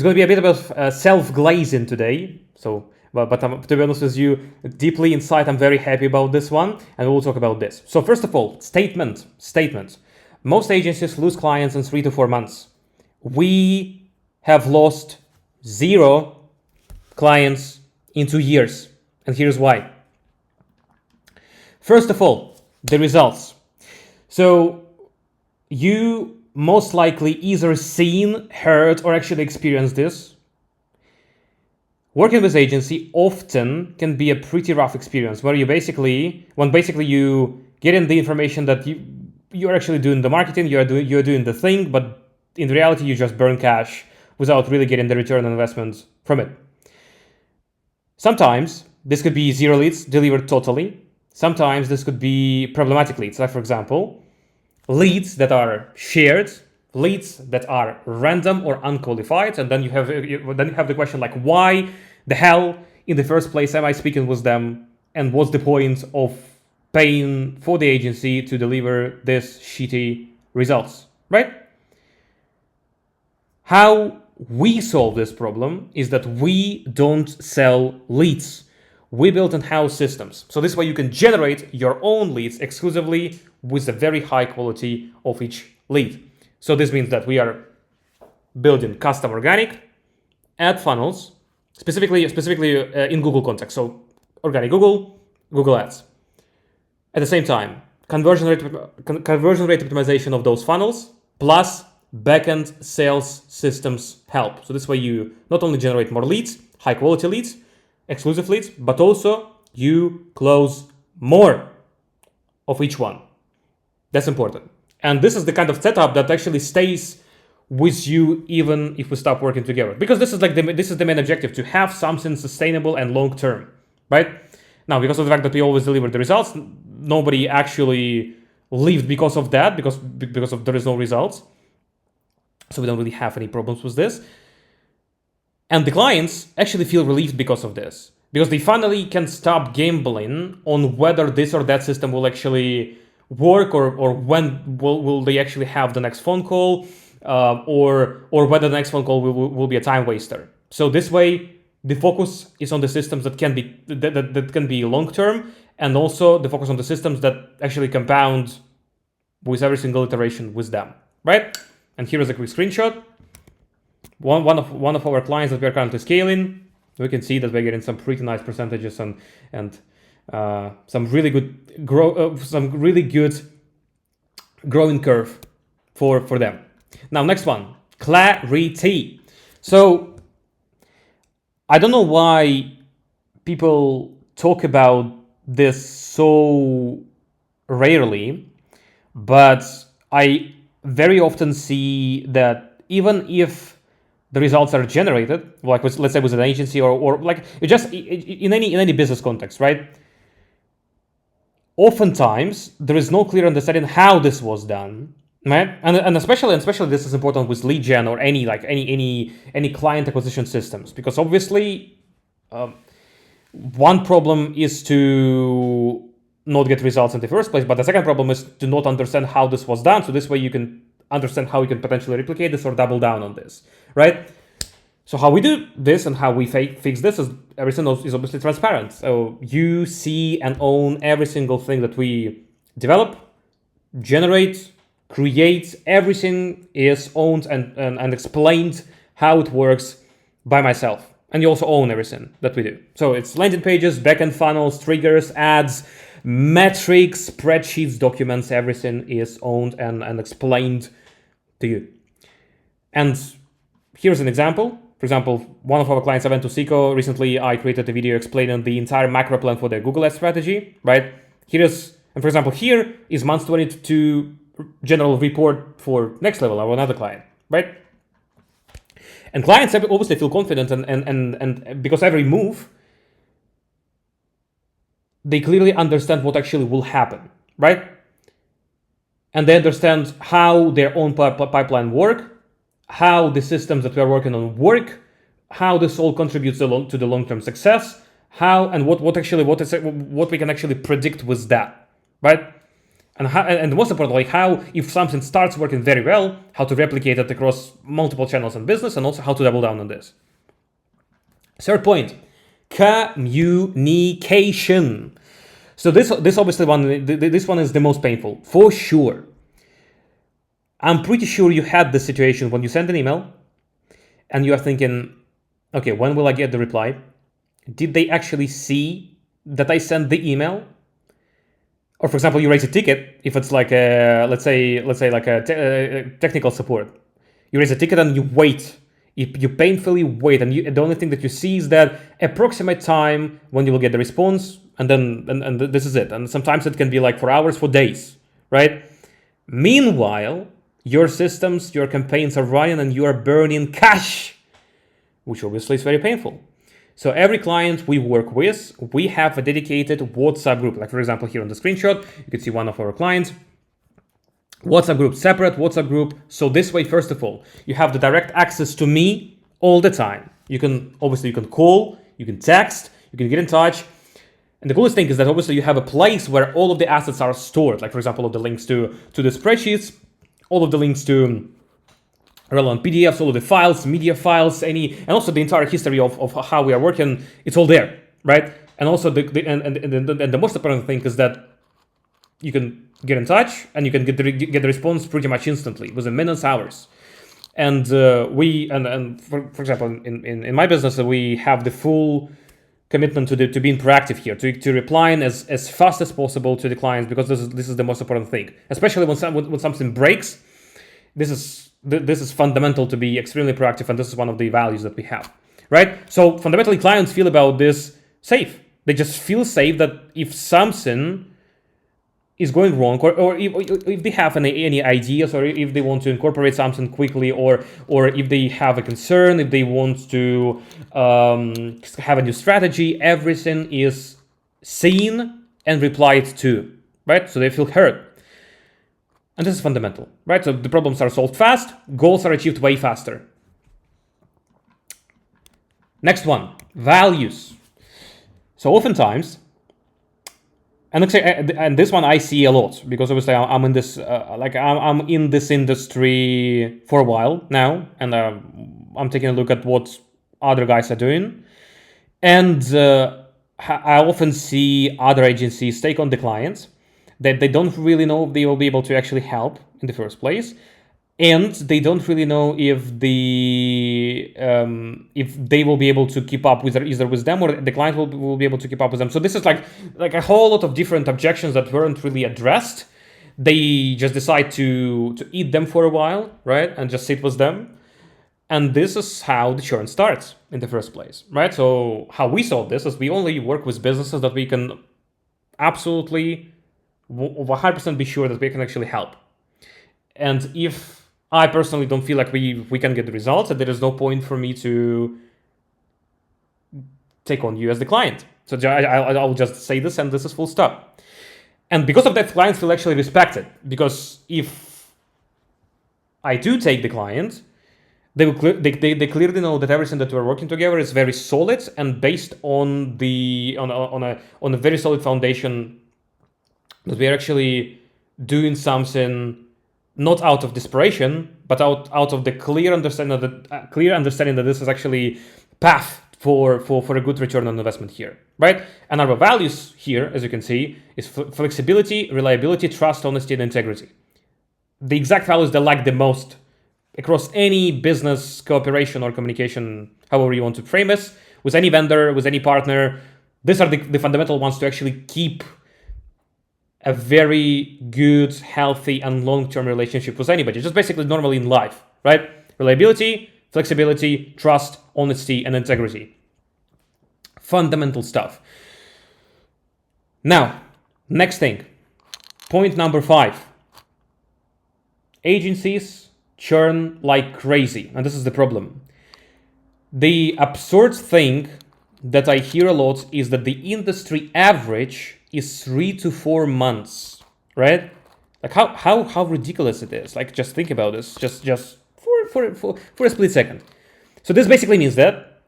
going to be a bit of self-glazing today. So, but to be honest with you, deeply inside, I'm very happy about this one, and we'll talk about this. So first of all, statement. Most agencies lose clients in 3 to 4 months. We have lost 0 clients in 2 years, and here's why. First of all, the results. So you most likely either seen, heard, or actually experienced this. Working with agency often can be a pretty rough experience where you basically you get in the information that you're actually doing the marketing, you're doing the thing, but in reality you just burn cash without really getting the return on investment from it. Sometimes this could be 0 leads delivered totally. Sometimes this could be problematic leads, like for example, leads that are shared, leads that are random or unqualified, and then you have the question like, why the hell in the first place am I speaking with them, and what's the point of paying for the agency to deliver this shitty results, right? How we solve this problem is that we don't sell leads. We build in-house systems. So this way you can generate your own leads exclusively with a very high quality of each lead. So this means that we are building custom organic ad funnels, specifically in Google context. So organic Google Ads. At the same time, conversion rate optimization of those funnels plus backend sales systems help. So this way you not only generate more leads, high quality leads, exclusive leads, but also you close more of each one. That's important. And this is the kind of setup that actually stays with you even if we stop working together. Because this is the main objective, to have something sustainable and long term, right? Now, because of the fact that we always deliver the results, nobody actually lived because of that, because there is no results. So we don't really have any problems with this. And the clients actually feel relieved because of this, because they finally can stop gambling on whether this or that system will actually work, or when will they actually have the next phone call, or whether the next phone call will be a time waster. So this way, the focus is on the systems that can be long term, and also the focus on the systems that actually compound with every single iteration with them, right? And here is a quick screenshot. One of our clients that we are currently scaling, we can see that we're getting some pretty nice percentages and some really good growing curve for them. Now, next one, clarity. So I don't know why people talk about this so rarely, but I very often see that even if the results are generated, like let's say with an agency or like just in any business context, right? Oftentimes there is no clear understanding how this was done, right? And especially this is important with lead gen or any client acquisition systems, because obviously one problem is to not get results in the first place, but the second problem is to not understand how this was done. So this way you can understand how you can potentially replicate this or double down on this, right? So how we do this and how we fix this is everything is obviously transparent. So you see and own every single thing that we develop, generate, create. Everything is owned and explained how it works by myself. And you also own everything that we do. So it's landing pages, backend funnels, triggers, ads, metrics, spreadsheets, documents. Everything is owned and explained to you. And here's an example. For example, one of our clients, Evento Seco, recently I created a video explaining the entire macro plan for their Google Ads strategy, right? For example, here is month 22 general report for Next Level, our another client, right? And clients obviously feel confident and because every move, they clearly understand what actually will happen, right? And they understand how their own pipeline work, how the systems that we are working on work, how this all contributes to the long-term success, how and what we can actually predict with that, right? And the most important, like how, if something starts working very well, how to replicate it across multiple channels and business, and also how to double down on this. Third point, communication. So this obviously this one is the most painful for sure. I'm pretty sure you had the situation when you send an email and you are thinking, okay, when will I get the reply? Did they actually see that I sent the email? Or for example, you raise a ticket, if it's like let's say like a technical support. You raise a ticket and you wait. You painfully wait, and the only thing that you see is that approximate time when you will get the response, and then and this is it. And sometimes it can be like for hours, for days, right? Meanwhile, your systems, your campaigns are running and you are burning cash, which obviously is very painful. So every client we work with, we have a dedicated WhatsApp group. Like for example, here on the screenshot, you can see one of our clients. WhatsApp group, separate WhatsApp group. So this way, first of all, you have the direct access to me all the time. You can call, you can text, you can get in touch. And the coolest thing is that obviously you have a place where all of the assets are stored. Like for example, all the links to the spreadsheets, all of the links to relevant PDFs, all of the files, media files, and also the entire history of how we are working. It's all there, right? And also the most important thing is that you can get in touch and you can get the response pretty much instantly within minutes, hours. And for example, in my business, we have the full commitment to being proactive here, to replying as fast as possible to the clients, because this is the most important thing, especially when something breaks. This is fundamental to be extremely proactive, and this is one of the values that we have, right? So fundamentally, clients feel about this safe. They just feel safe that if something is going wrong, or if they have any ideas, or if they want to incorporate something quickly, or if they have a concern, if they want to have a new strategy, everything is seen and replied to, right? So they feel heard. And this is fundamental, right? So the problems are solved fast, goals are achieved way faster. Next one, values. So oftentimes, and this one I see a lot, because obviously I'm in this I'm in this industry for a while now, and I'm taking a look at what other guys are doing, and I often see other agencies take on the clients that they don't really know if they will be able to actually help in the first place, and they don't really know if they will be able to keep up with either with them, or the client will be able to keep up with them. So this is like a whole lot of different objections that weren't really addressed. They just decide to eat them for a while, right, and just sit with them. And this is how the churn starts in the first place, right? So how we solve this is we only work with businesses that we can absolutely 100% be sure that we can actually help. And if I personally don't feel like we can get the results, and there is no point for me to take on you as the client. So I'll just say this, and this is full stop. And because of that, clients feel actually respected, because if I do take the client, they clearly know that everything that we're working together is very solid and based on a very solid foundation, that we are actually doing something not out of desperation, but out of the clear understanding that this is actually path for a good return on investment here, right? And our values here, as you can see, is flexibility, reliability, trust, honesty, and integrity. The exact values they like the most across any business cooperation or communication, however you want to frame this, with any vendor, with any partner. These are the fundamental ones to actually keep a very good, healthy, and long-term relationship with anybody, just basically normally in life, right? Reliability, flexibility, trust, honesty, and integrity. Fundamental stuff. Now, next thing, point number 5. Agencies churn like crazy, and this is the problem. The absurd thing that I hear a lot is that the industry average is 3 to 4 months, right? Like how ridiculous it is. Like, just think about this, just for a split second. So this basically means that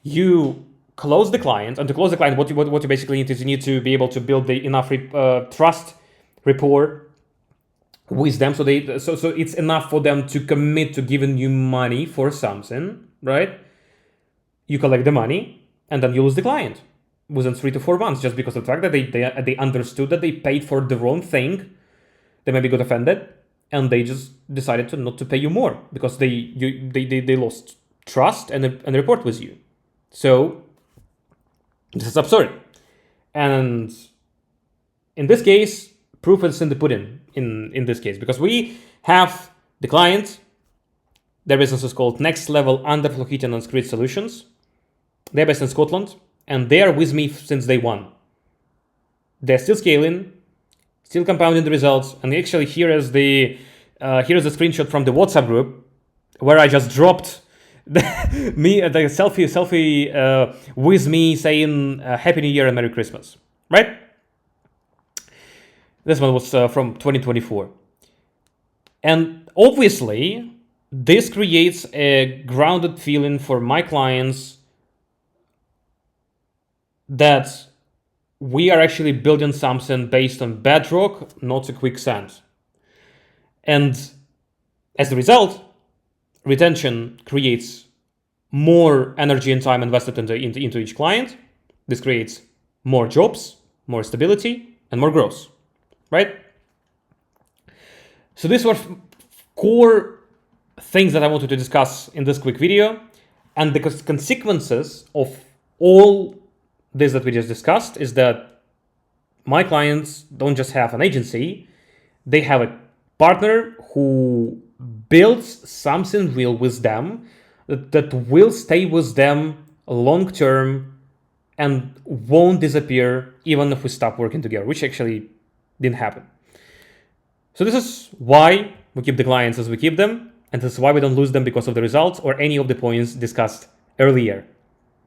you close the client, and to close the client, what you basically need is you need to be able to build the enough trust, rapport with them, so it's enough for them to commit to giving you money for something, right? You collect the money and then you lose the client within 3 to 4 months, just because of the fact that they understood that they paid for the wrong thing. They maybe got offended and they just decided to not to pay you more because they lost trust and report with you. So this is absurd. And in this case, proof is in the pudding in this case, because we have the client. Their business is called Next Level Underflow Heating and Screed Solutions. They're based in Scotland and they are with me since day one. They're still scaling, still compounding the results. And actually here is the screenshot from the WhatsApp group where I just dropped the selfie with me saying Happy New Year and Merry Christmas, right? This one was from 2024. And obviously, this creates a grounded feeling for my clients that we are actually building something based on bedrock, not a quicksand. And as a result, retention creates more energy and time invested into each client. This creates more jobs, more stability, and more growth, right? So these were core things that I wanted to discuss in this quick video. And the consequences of all this that we just discussed is that my clients don't just have an agency, they have a partner who builds something real with them that will stay with them long term and won't disappear even if we stop working together, which actually didn't happen. So this is why we keep the clients as we keep them, and this is why we don't lose them because of the results or any of the points discussed earlier.